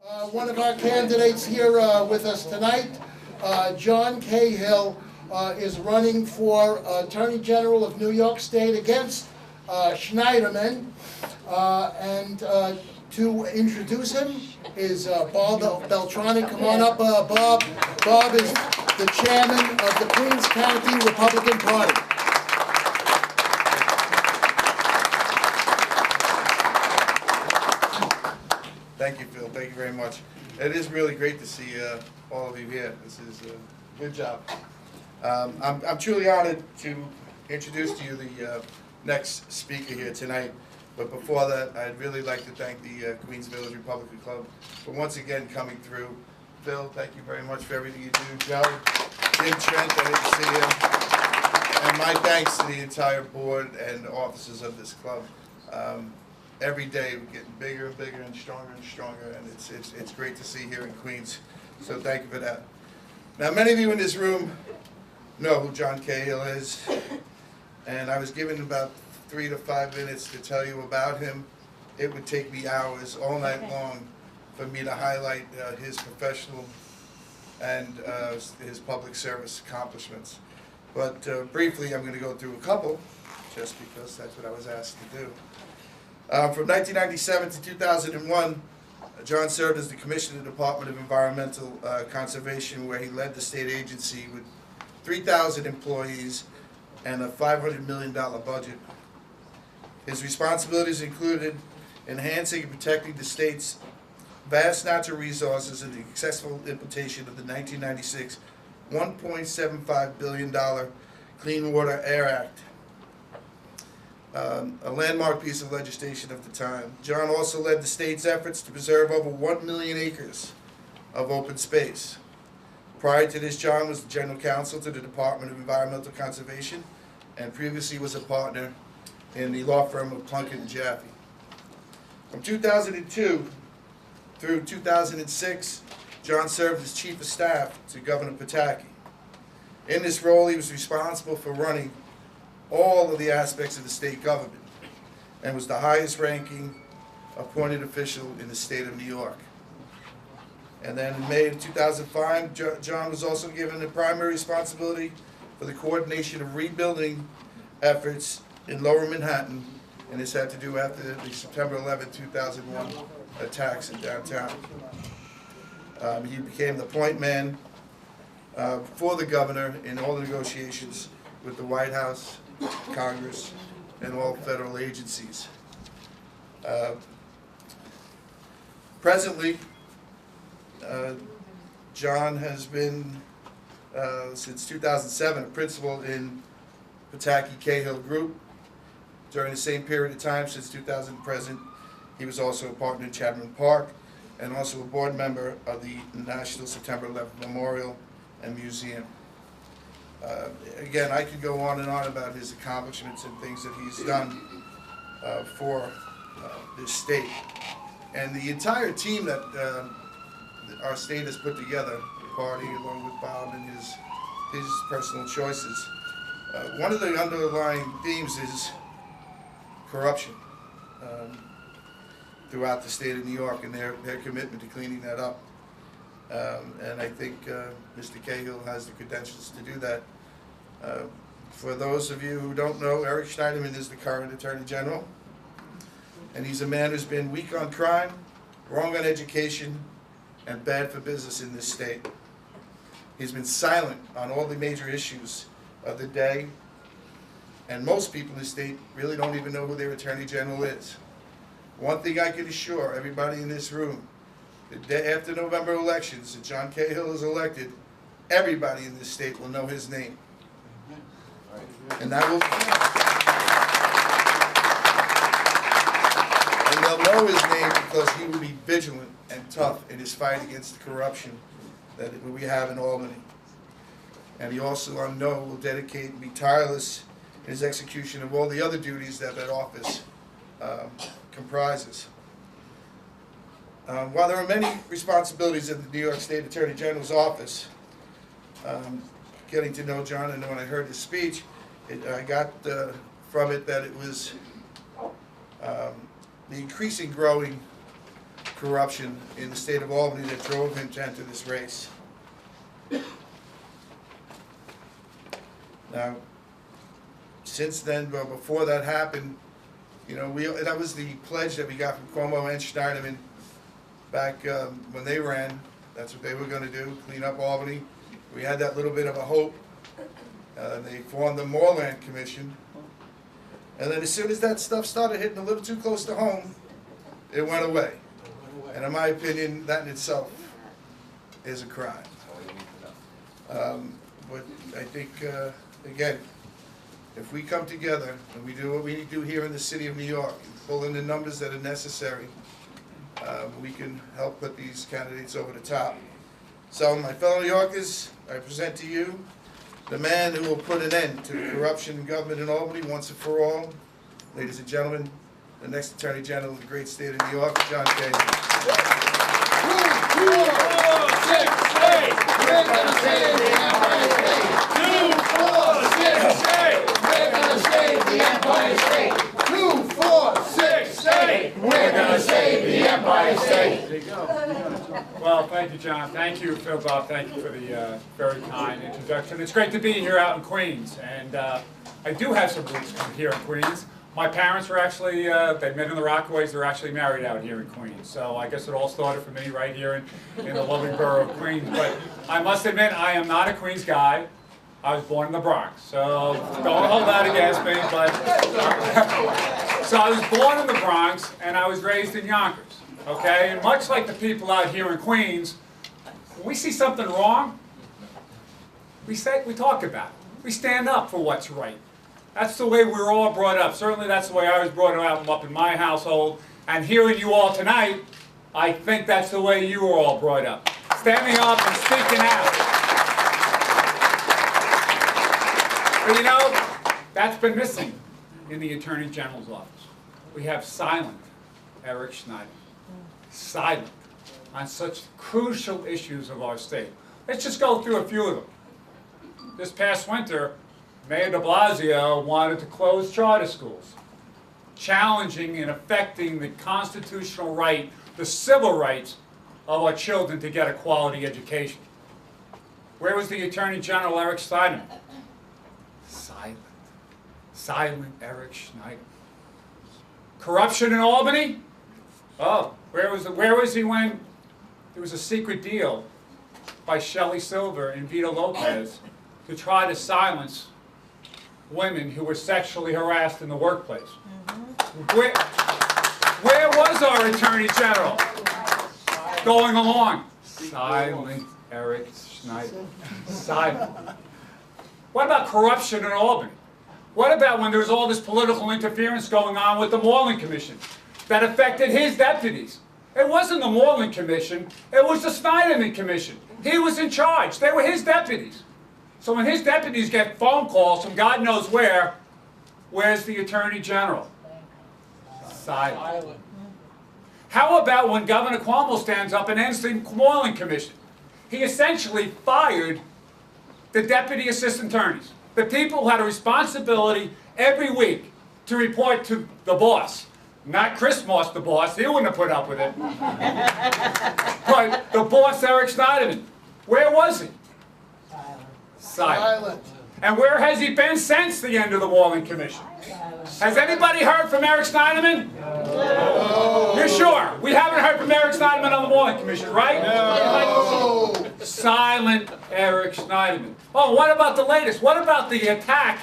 One of our candidates here with us tonight, John Cahill, is running for Attorney General of New York State against Schneiderman. And to introduce him is Bob Beltrani. Come on up, Bob. Bob is the chairman of the Queens County Republican Party. Thank you, Phil. Thank you very much. It is really great to see all of you here. This is a good job. I'm truly honored to introduce to you the next speaker here tonight. But before that, I'd really like to thank the Queens Village Republican Club for once again coming through. Phil, thank you very much for everything you do. Joe, Jim Trent, I didn't see him. And my thanks to the entire board and officers of this club. Every day we're getting bigger and bigger and stronger, and it's great to see here in Queens. So thank you for that. Now, many of you in this room know who John Cahill is, and I was given about 3 to 5 minutes to tell you about him. It would take me hours, all night long, for me to highlight his professional and his public service accomplishments. But briefly, I'm going to go through a couple, just because that's what I was asked to do. From 1997 to 2001, John served as the Commissioner of the Department of Environmental Conservation, where he led the state agency with 3,000 employees and a $500 million budget. His responsibilities included enhancing and protecting the state's vast natural resources and the successful implementation of the 1996 $1.75 billion Clean Water Air Act, a landmark piece of legislation of the time. John also led the state's efforts to preserve over 1 million acres of open space. Prior to this, John was the General Counsel to the Department of Environmental Conservation and previously was a partner in the law firm of Plunkett and Jaffe. From 2002 through 2006, John served as Chief of Staff to Governor Pataki. In this role, he was responsible for running all of the aspects of the state government and was the highest ranking appointed official in the state of New York. And then in May of 2005, John was also given the primary responsibility for the coordination of rebuilding efforts in Lower Manhattan, and this had to do after the September 11, 2001 attacks in downtown. He became the point man for the governor in all the negotiations with the White House, Congress, and all federal agencies. Presently, John has been, since 2007, a principal in Pataki Cahill Group. During the same period of time, since 2000 to present, he was also a partner in Chapman Park and also a board member of the National September 11th Memorial and Museum. Again, I could go on and on about his accomplishments and things that he's done for this state. And the entire team that our state has put together, the party along with Bob and his personal choices, one of the underlying themes is corruption throughout the state of New York and their commitment to cleaning that up. And I think Mr. Cahill has the credentials to do that. For those of you who don't know, Eric Schneiderman is the current Attorney General, and he's a man who's been weak on crime, wrong on education, and bad for business in this state. He's been silent on all the major issues of the day, and most people in the state really don't even know who their Attorney General is. One thing I can assure everybody in this room, the day after November elections, if John Cahill is elected, everybody in this state will know his name. And that will, and they'll know his name because he will be vigilant and tough in his fight against the corruption that we have in Albany. And he also, I know, will dedicate and be tireless in his execution of all the other duties that office comprises. While there are many responsibilities in the New York State Attorney General's office, getting to know John, and when I heard his speech, I got from it that it was the increasing growing corruption in the state of Albany that drove him to enter this race. Now, since then, well, before that happened, you know, that was the pledge that we got from Cuomo and Schneiderman back when they ran. That's what they were going to do, clean up Albany. We had that little bit of a hope. They formed the Moorland Commission. And then as soon as that stuff started hitting a little too close to home, it went away. And in my opinion, that in itself is a crime. But I think, again, if we come together and we do what we do here in the city of New York, and pull in the numbers that are necessary, we can help put these candidates over the top. So, my fellow New Yorkers, I present to you the man who will put an end to corruption in government in Albany once and for all. Ladies and gentlemen, the next Attorney General of the great state of New York, John Cahill. We're gonna save the Empire State. 2, 4, 6, 8. We're gonna save the Empire State. 2, 4, 6, 8. We're gonna save the Empire State. There you go. Well, thank you, John. Thank you, Phil Bob. Thank you for the very kind introduction. It's great to be here out in Queens, and I do have some roots from here in Queens. My parents were actually, they met in the Rockaways. They're actually married out here in Queens. So I guess it all started for me right here in the lovely borough of Queens. But I must admit, I am not a Queens guy. I was born in the Bronx. So don't hold that against me. But so I was born in the Bronx, and I was raised in Yonkers. Okay? And much like the people out here in Queens, when we see something wrong, we talk about it. We stand up for what's right. That's the way we're all brought up. Certainly that's the way I was brought up in my household. And hearing you all tonight, I think that's the way you were all brought up. Standing up and speaking out. But you know, that's been missing in the Attorney General's office. We have silent Eric Schneider. Silent on such crucial issues of our state. Let's just go through a few of them. This past winter, Mayor de Blasio wanted to close charter schools, challenging and affecting the constitutional right, the civil rights of our children to get a quality education. Where was the Attorney General, Eric Schneider? Silent. Silent Eric Schneider. Corruption in Albany? Oh, where was he when there was a secret deal by Shelley Silver and Vito Lopez to try to silence women who were sexually harassed in the workplace? Where was our Attorney General going along? Silent Eric Schneider. Silent. What about corruption in Albany? What about when there was all this political interference going on with the Moorland Commission that affected his deputies? It wasn't the Moorland Commission, it was the Schneiderman Commission. He was in charge. They were his deputies. So when his deputies get phone calls from God knows where, where's the Attorney General? Silent. How about when Governor Cuomo stands up and ends the Moorland Commission? He essentially fired the deputy assistant attorneys, the people who had a responsibility every week to report to the boss. Not Chris Moss, the boss. He wouldn't have put up with it. But the boss, Eric Schneiderman, where was he? Silent. And where has he been since the end of the Moorland Commission? Has anybody heard from Eric Schneiderman? No. You're sure? We haven't heard from Eric Schneiderman on the Moorland Commission, right? No. Silent Eric Schneiderman. Oh, what about the latest? What about the attack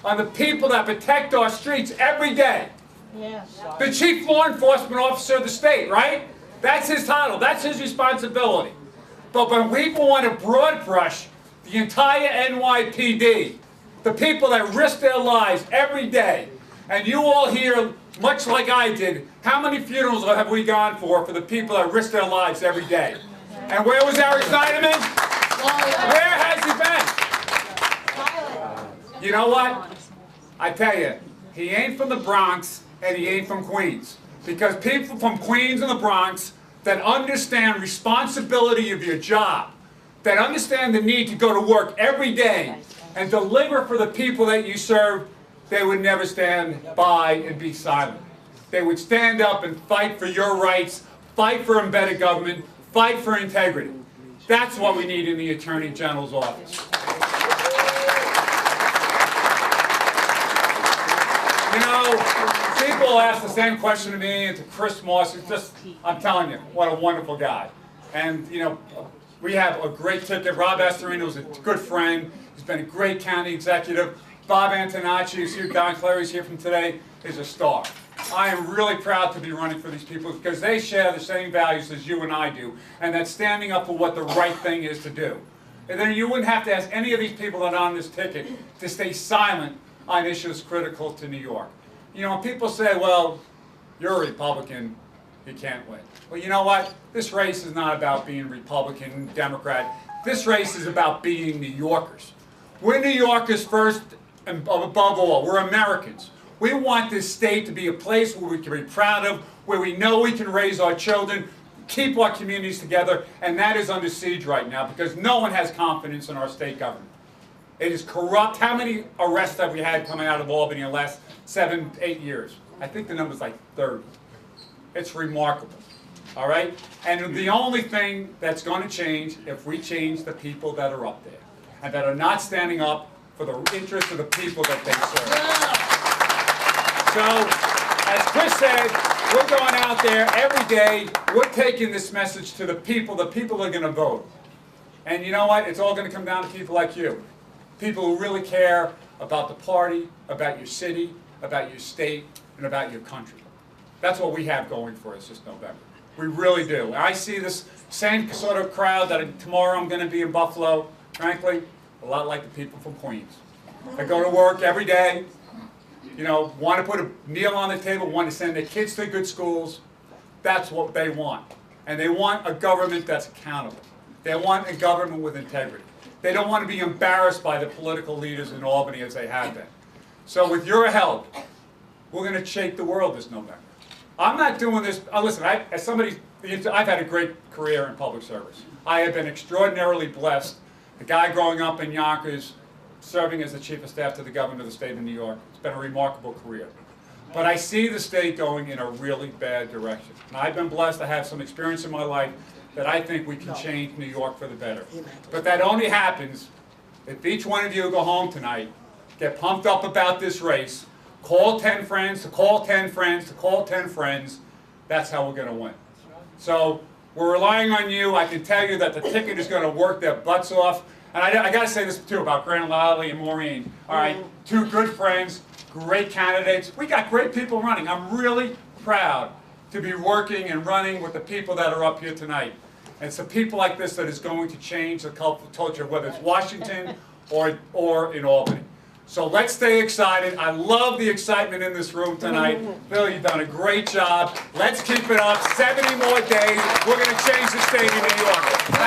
on the people that protect our streets every day? Yes. The chief law enforcement officer of the state, right? That's his title. That's his responsibility. But when people want to broad brush the entire NYPD, the people that risk their lives every day, and you all here, much like I did, how many funerals have we gone for the people that risk their lives every day? And where was Eric Schneiderman? Where has he been? You know what? I tell you, he ain't from the Bronx and he ain't from Queens. Because people from Queens and the Bronx that understand responsibility of your job, that understand the need to go to work every day and deliver for the people that you serve, they would never stand by and be silent. They would stand up and fight for your rights, fight for embedded government, fight for integrity. That's what we need in the Attorney General's office. You know, people ask the same question to me and to Chris Moss. It's just, I'm telling you, what a wonderful guy. And, you know, we have a great ticket. Rob Astorino's a good friend. He's been a great county executive. Bob Antonacci, who's here, Don Clary's here from today, is a star. I am really proud to be running for these people because they share the same values as you and I do, and that's standing up for what the right thing is to do. And then you wouldn't have to ask any of these people that are on this ticket to stay silent on issues critical to New York. You know, when people say, well, you're a Republican, you can't win. Well, you know what? This race is not about being Republican, Democrat. This race is about being New Yorkers. We're New Yorkers first and above all. We're Americans. We want this state to be a place where we can be proud of, where we know we can raise our children, keep our communities together, and that is under siege right now because no one has confidence in our state government. It is corrupt. How many arrests have we had coming out of Albany in the last 7, 8 years? I think the number's like 30. It's remarkable. All right? And the only thing that's going to change if we change the people that are up there and that are not standing up for the interests of the people that they serve. So, as Chris said, we're going out there every day. We're taking this message to the people are going to vote. And you know what? It's all going to come down to people like you. People who really care about the party, about your city, about your state, and about your country. That's what we have going for us this November. We really do. I see this same sort of crowd that tomorrow I'm going to be in Buffalo. Frankly, a lot like the people from Queens. They go to work every day, you know, want to put a meal on the table, want to send their kids to good schools. That's what they want. And they want a government that's accountable. They want a government with integrity. They don't want to be embarrassed by the political leaders in Albany as they have been. So with your help, we're going to shake the world this November. I'm not doing this, listen, as somebody, I've had a great career in public service. I have been extraordinarily blessed. The guy growing up in Yonkers, serving as the Chief of Staff to the Governor of the state of New York. It's been a remarkable career. But I see the state going in a really bad direction. And I've been blessed to have some experience in my life that I think we can change New York for the better. But that only happens if each one of you go home tonight, get pumped up about this race, call 10 friends, to call 10 friends, to call 10 friends. That's how we're going to win. So we're relying on you. I can tell you that the ticket is going to work their butts off. And I got to say this too about Grant Lally and Maureen. All right, 2 good friends, great candidates. We got great people running. I'm really proud to be working and running with the people that are up here tonight. And it's the people like this that is going to change the culture, whether it's Washington or in Albany. So let's stay excited. I love the excitement in this room tonight. Bill, you've done a great job. Let's keep it up. 70 more days. We're going to change the state of New York.